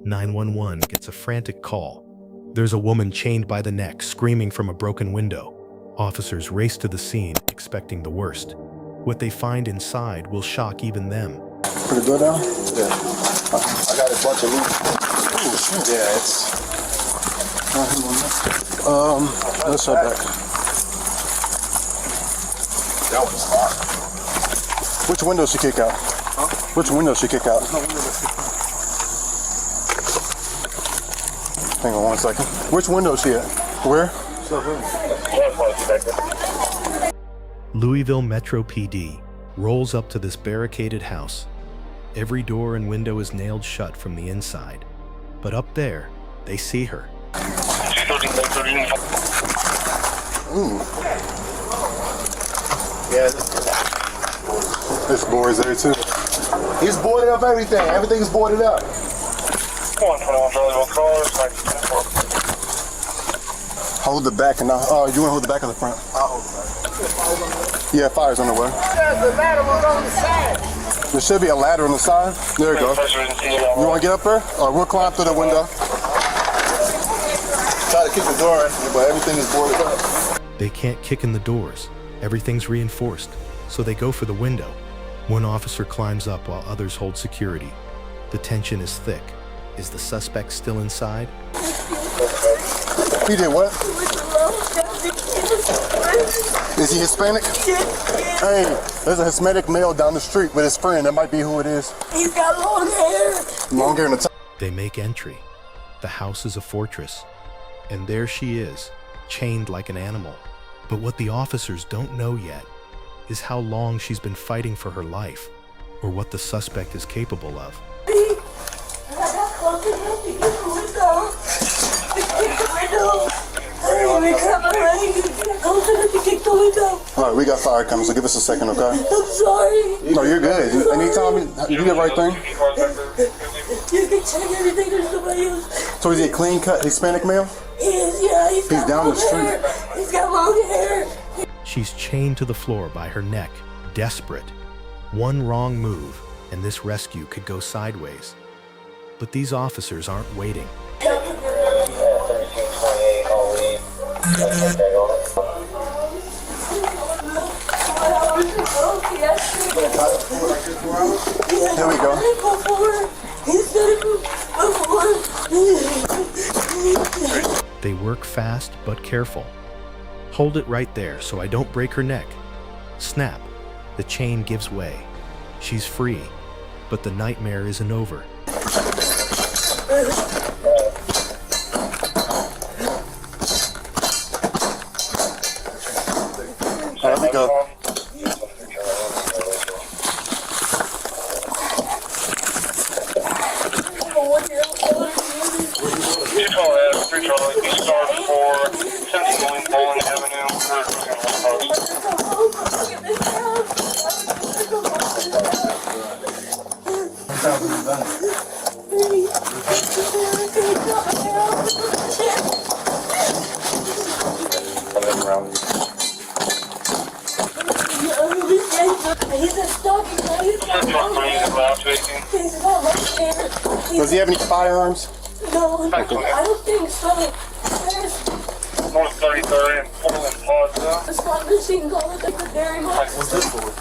911 gets a frantic call. There's a woman chained by the neck, screaming from a broken window. Officers race to the scene, expecting the worst. What they find inside will shock even them. Pretty good now? Yeah. I got a bunch of loot. Ooh, shit. Yeah, it's... let's head back. That one's hot. Which window she kick out? Huh? Which window she kick out? Hang on 1 second. Which window she at? Where? Louisville Metro PD rolls up to this barricaded house. Every door and window is nailed shut from the inside. But up there, they see her. Ooh. Yeah, this board's there too. He's boarded up everything. Everything's boarded up. Hold the back and you want to hold the back of the front? I'll hold the back. Yeah, fire's on the way. The ladder was on the side. There should be a ladder on the side. There you go. You want to get up there? We'll climb through the window. Try to kick the door in, but everything is boarded up. They can't kick in the doors. Everything's reinforced, so they go for the window. One officer climbs up while others hold security. The tension is thick. Is the suspect still inside? He did what? Is he Hispanic? Hey, there's a Hispanic male down the street with his friend. That might be who it is. He's got long hair. Long hair in the top. They make entry. The house is a fortress. And there she is, chained like an animal. But what the officers don't know yet is how long she's been fighting for her life, or what the suspect is capable of. All right, we got fire coming, so give us a second, okay? I'm sorry. No, you're good. Anytime you do the right thing. You can check everything. There's nobody else. So is he a clean cut Hispanic male? He is, yeah. He's down the street. Hair. He's got long hair. She's chained to the floor by her neck, desperate. One wrong move, and this rescue could go sideways. But these officers aren't waiting. Here we go. They work fast but careful. Hold it right there so I don't break her neck. Snap. The chain gives way. She's free, but the nightmare isn't over. There we go. Does he have any firearms? No, I don't think so. North 33rd and Portland Plaza. The slot machine called it the very much. What's this for?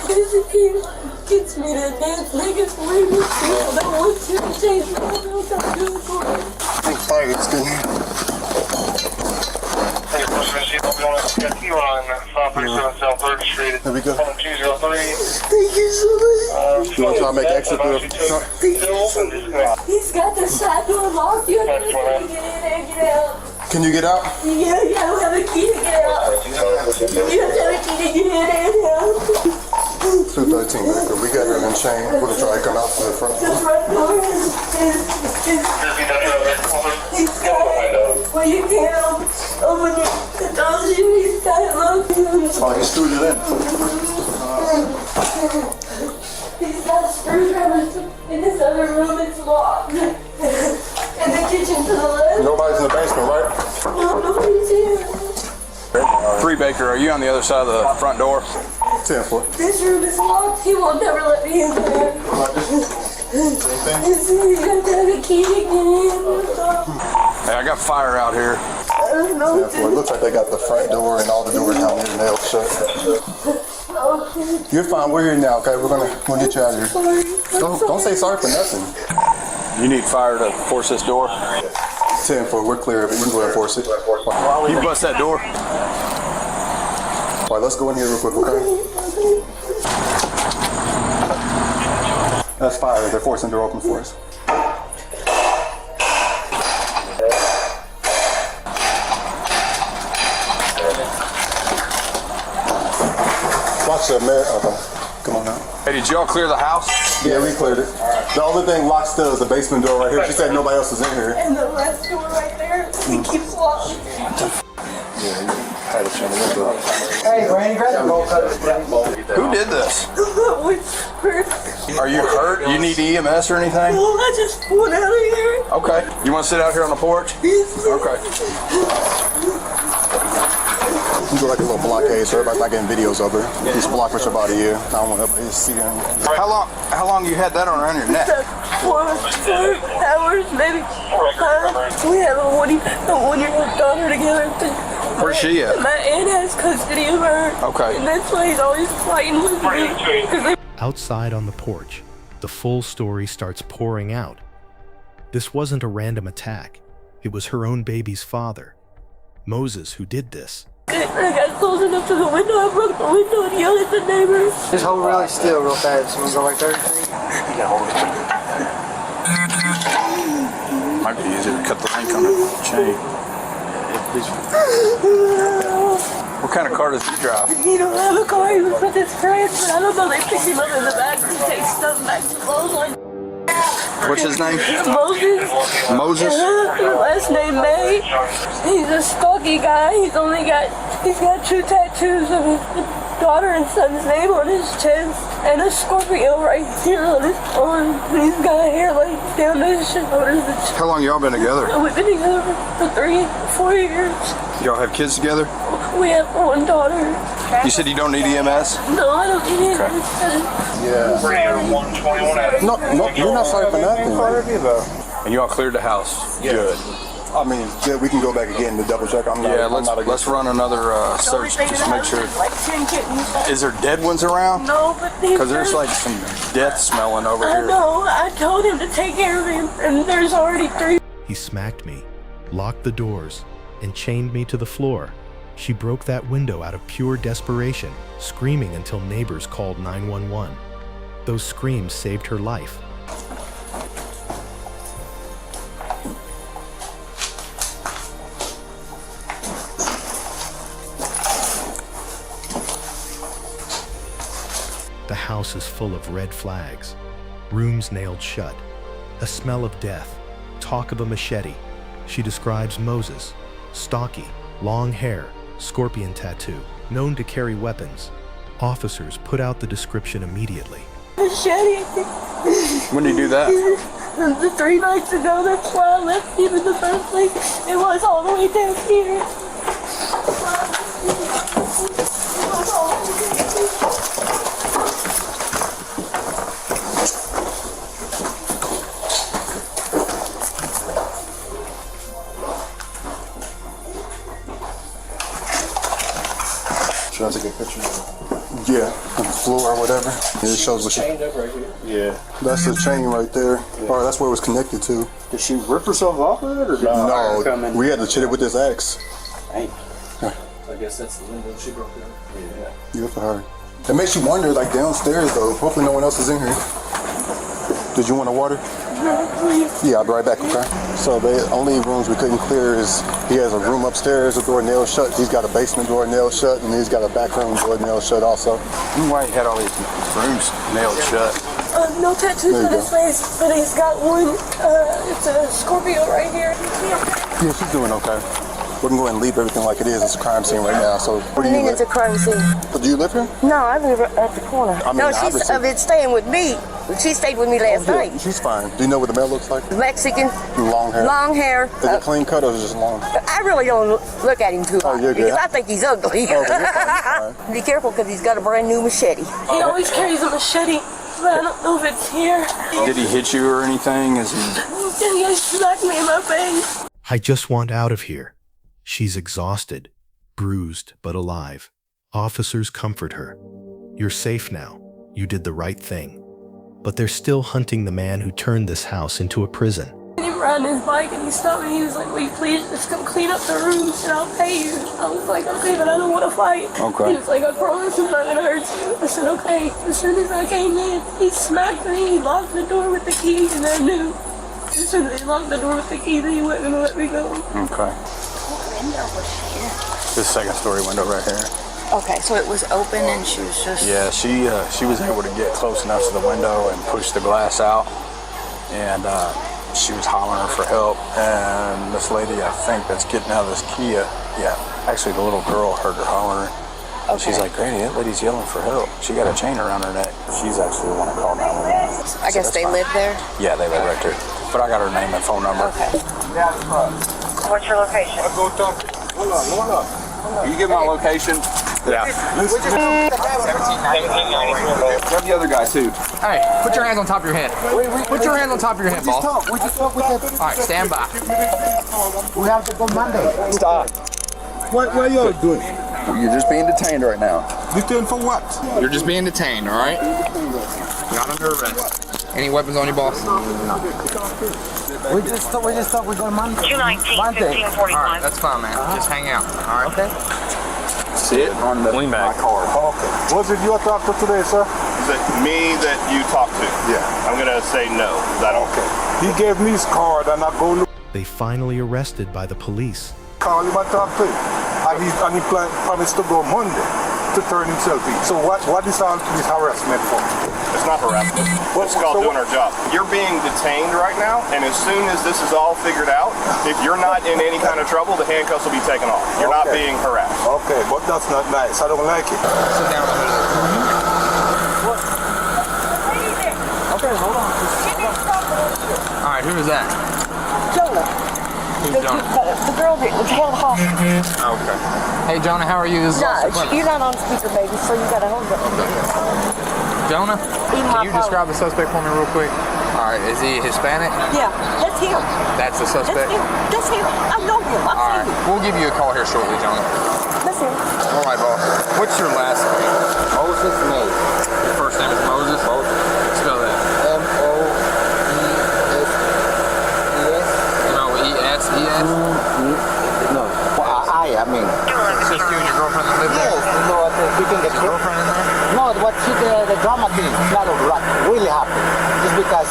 Basically, gets me to dance like it's way more people that want to change the whole time to do it for me. I think fire is good. Hey, First Machine, I'll be on a T-line, 537 South 3rd Street. There we go. 203. Thank you so much. You want to try to make exit through the... He's got the side door locked. You have to get in there, get out. Can you get out? Yeah, I don't have a key to get out. You have to have a key to get in and out. 213, we got her in chain. We're going to try to come out to the front. The front door is he's got it. Well, you can't open it. The door's he's got it locked. Oh, he screwed it in. He's got a screwdriver in this other room. It's locked. In the kitchen to the left. Nobody's in the basement, right? No, nobody's here. 3 Baker, are you on the other side of the front door? 10-4. This room is locked. He won't never let me in there. Hey, I got fire out here. Well, it looks like they got the front door and all the doors down there nailed shut. You're fine. We're here now, okay? We're gonna get you out of here. Don't say sorry for nothing. You need fire to force this door? 10-4. We're clear of it. You can go ahead and force it. You bust that door? All right, let's go in here real quick, okay? That's fire. They're forcing the door open for us. Watch the mirror. Okay. Come on now. Hey, did y'all clear the house? Yeah, we cleared it. The only thing locked still is the basement door right here. She said nobody else is in here. And the left door right there, it keeps locking. Hey, Brandy, grab the bolt cutter. Who did this? Are you hurt? You need EMS or anything? No, I just pulled out of here. Okay. You want to sit out here on the porch? Okay. You do like a little blockade so everybody's not getting videos of her. Just block with your body here. I don't want everybody to see her. How long you had that around your neck? 4 hours, maybe 5. We have a one-year-old daughter together. Where's she at? My aunt has custody of her. Okay. And that's why he's always fighting with me. Outside on the porch, the full story starts pouring out. This wasn't a random attack. It was her own baby's father, Moises, who did this. I got close enough to the window, I broke the window and yelled at the neighbors. Just hold really still real fast. Someone go right there. Might be easier to cut the link on the chain. What kind of car does he drive? He don't have a car, he was with his friends, but I don't know, they picked him up in the back and take stuff back to Louisville. What's his name? Moses. Moses? Last name May. He's a stocky guy. He's got 2 tattoos of his daughter and son's name on his chest and a scorpion right here on his arm. He's got hair like down his shoulders. How long y'all been together? We've been together for 3-4 years. Y'all have kids together? We have 1 daughter. You said you don't need EMS? No, I don't need it. Yeah. No, you're not sorry for nothing. And y'all cleared the house? Yeah. Good. I mean, yeah, we can go back again to double check. Let's run another search just to make sure. Like 10 kittens. Is there dead ones around? No, but Because there's like some death smelling over I here. know. I told him to take care of him, and there's already 3. He smacked me, locked the doors, and chained me to the floor. She broke that window out of pure desperation, screaming until neighbors called 911. Those screams saved her life. The house is full of red flags, rooms nailed shut, a smell of death, talk of a machete. She describes Moises, stocky, long hair, scorpion tattoo, known to carry weapons. Officers put out the description immediately. Machete. When did you do that? The 3 nights ago, that's why I left him in the first place. It was all the way down here. Should I take a picture? Yeah, on the floor or whatever. It shows what chained up right here. Yeah. That's the chain right there. Or that's where it was connected to. Did she rip herself off of it, or did No, come in? we had to hit it with this axe. Dang. I guess that's the window she broke down. Yeah. Good for her. It makes you wonder, like downstairs though. Hopefully no one else is in here. Did you want a water? Yeah, I'll be right back, okay? So the only rooms we couldn't clear is, he has a room upstairs, a door nailed shut. He's got a basement door nailed shut, and he's got a back room door nailed shut also. Why he had all these rooms nailed shut? No tattoos on his face, but he's got one. It's a Scorpio right here. Yeah, she's doing okay. We can go ahead and leave everything like it is. It's a crime scene right now. So where do you live? It's a crime scene. Do you live here? No, I live at the corner. I mean, no, she's obviously. staying with me. She stayed with me last night. She's fine. Do you know what the male looks like? Mexican. Long hair. Long hair. Is it clean cut or is it just long? I really don't look at him too hard you're good. because I think he's ugly. Oh, you're fine. Be careful because he's got a brand new machete. He always carries a machete. but I don't know if it's here. Did he hit you or anything? Is he? He smacked me in my face. I just want out of here. She's exhausted, bruised, but alive. Officers comfort her. You're safe now. You did the right thing. But they're still hunting the man who turned this house into a prison. He ran his bike and he stopped me. He was like, will you please just come clean up the rooms and I'll pay you. I was like, okay, but I don't want to fight. Okay. He was like, I promise I'm not going to hurt you. I said, okay. As soon as I came in, he smacked me. He locked the door with the key and I knew. As soon as he locked the door with the key, then he wasn't going to let me go. Okay. What window was here? This second story window right here. Okay, so it was open and she was just... Yeah, she was able to get close enough to the window and push the glass out. And she was hollering for help. And this lady, I think, that's getting out of this Kia, yeah, actually the little girl heard her hollering. Okay. She's like, Granny, that lady's yelling for help. She got a chain around her neck. She's actually the one that called 911. I guess they live there? Yeah, they live right there. But I got her name and phone number. Okay. What's your location? Hold on. Can you give my location? Yeah. Grab the other guy too. Hey, put your hands on top of your head. Put your hands on top of your head, boss. We just talk with them. All right, stand by. We have to go Monday. Stop. What are you doing? You're just being detained right now. Detained for what? You're just being detained, all right? You're not under arrest. Any weapons on you, boss? We just talk. We go Monday. 219-1545. All right, that's fine, man. Just hang out, all right? Okay. Sit on my car. Okay. Was it your doctor today, sir? Is it me that you talked to? Yeah. I'm gonna say no. Is that okay? He gave me his card and I go look. They finally arrested by the police. Call him and talk to him. And he promised to go Monday to turn himself in. So what is all this harassment for? It's not harassment. It's called doing our job. You're being detained right now, and as soon as this is all figured out, if you're not in any kind of trouble, the handcuffs will be taken off. You're not being harassed. Okay, but that's not nice. I don't like it. Sit down on the hood of the car. Okay, hold on. All right, who is that? Jonah. Who's Jonah? The girl that was held hostage. Okay. Hey, Jonah, how are you? This is Officer Clinton. You're not on speaker, baby, so you gotta hold it. Jonah, can you describe the suspect for me real quick? All right, is he Hispanic? Yeah, that's him. That's the suspect? That's him. I know him. All right, we'll give you a call here shortly, Jonah. That's him. All right, boss. What's your last name? Moises May. Your first name is Moses? Moses. Spell that. M-O-E-S-E-S. M-O-E-S-E-S? No. I mean. It's just you and your girlfriend that live there? Yes, you know, we can get Is your girlfriend in there? No, what the drama thing, not right, really happened. Just because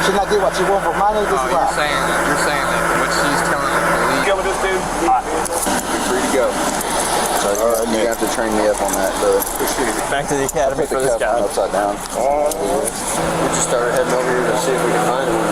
she not get what she want for money, this is You're saying that what she's telling the police. Go with this dude. You're free to go. So you have to train me up on that, brother. Back to the academy for this guy. Upside down. We just started heading over here to see if we can find him.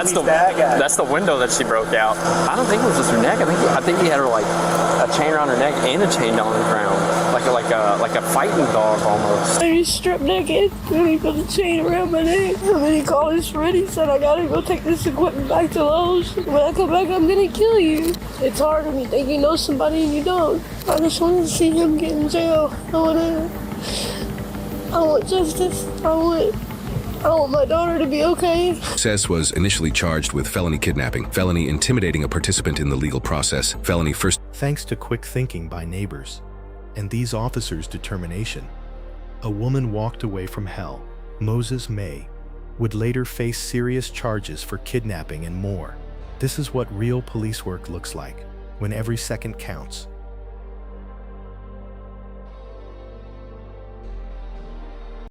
That's the window that she broke out. I don't think it was just her neck. I think he had her like a chain around her neck and a chain down on the ground, like a fighting dog almost. I was stripped naked and he put a chain around my neck. And then he called his friend. He said, I gotta go take this equipment back to Lowe's. When I come back, I'm gonna kill you. It's hard when you think you know somebody and you don't. I just wanted to see him get in jail. I want justice. I want my daughter to be okay. Moises was initially charged with felony kidnapping, felony intimidating a participant in the legal process, felony first. Thanks to quick thinking by neighbors and these officers' determination, a woman walked away from hell. Moises May would later face serious charges for kidnapping and more. This is what real police work looks like, when every second counts.